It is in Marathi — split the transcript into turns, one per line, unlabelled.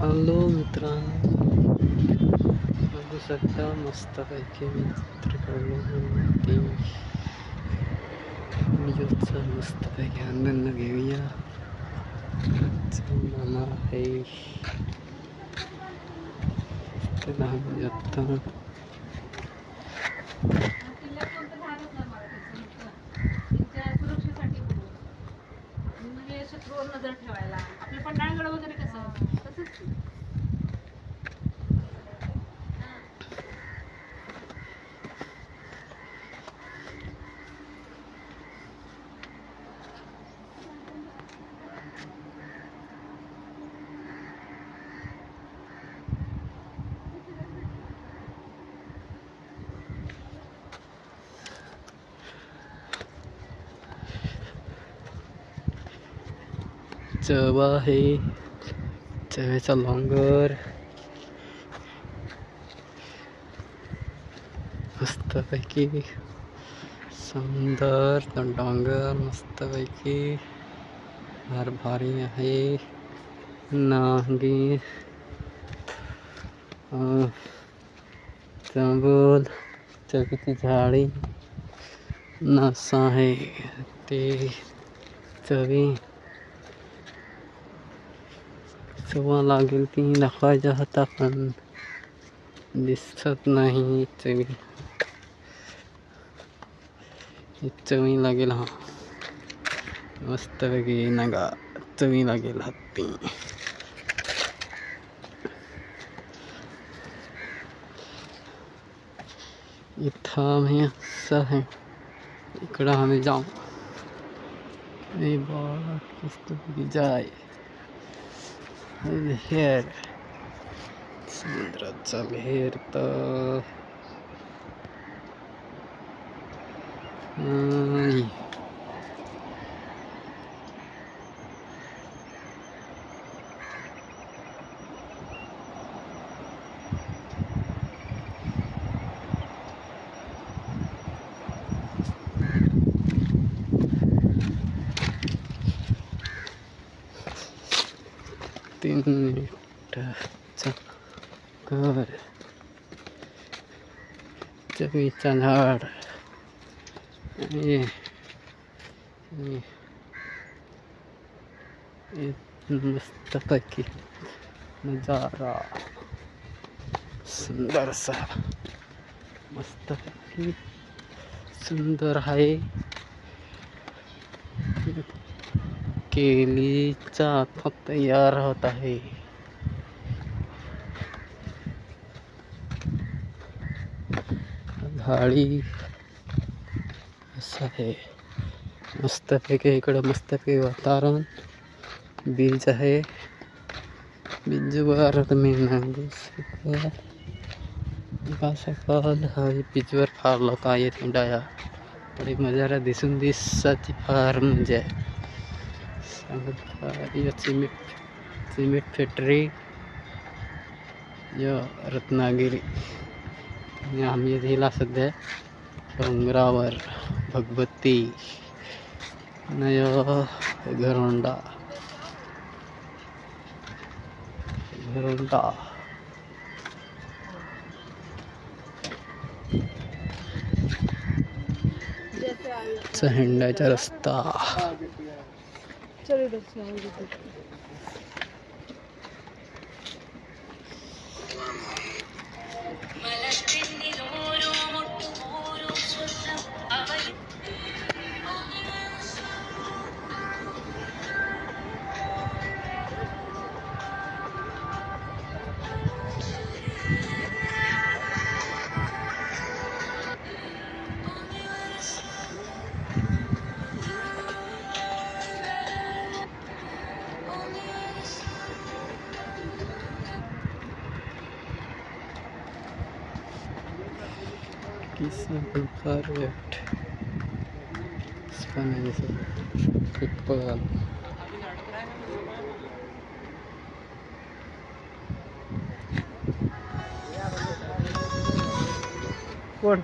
हॅलो मित्रांनो, बघू शकता मस्तपैकी मी चित्र काढून ती व्हिडिओचा मस्तपैकी आनंद घेऊया. मामा आहे त्याला आम्ही आता
नजर ठेवायला आपलं पन्हाळगड वगैरे कसं तसंच
चवा आहे, चव्याचा लॉंगर मस्तपैकी सुंदर डोंगर मस्तपैकी फार भारी आहे. नांगी जंगल चवीची झाडी नसा आहे ते चवी चवा लागेल ती दाखवायचा होता पण दिसत नाही. चवी लागेल हा मस्तपैकी नगा चवी लागेल हत्ती. इथं आम्ही असं आहे, इकडं आम्ही जाऊ मस्तपैकी जाय हेर समुद्राचा लहेर तर तीन मिनिटाचा घर चवीचा झाड मस्तपैकी नजारा सुंदरसा मस्तपैकी सुंदर आहे. केलीचा आता तयार होत आहे. झाडी असं आहे मस्तपैकी. इकडं मस्तपैकी वातावरण बीज आहे. बीजवर तुम्ही नांगू सकाळ हाय बीजवर फार लोक आहेत डाया तरी मजारा दिसून दिसाची फार म्हणजे सिमेंट फॅक्टरी या रत्नागिरी आणि आम्ही दिला सध्या डोंगरावर भगवती नय घरोंडा हिंडायचा रस्ता डिसेंबल फार वेट स्पॅनिश पिपल कोण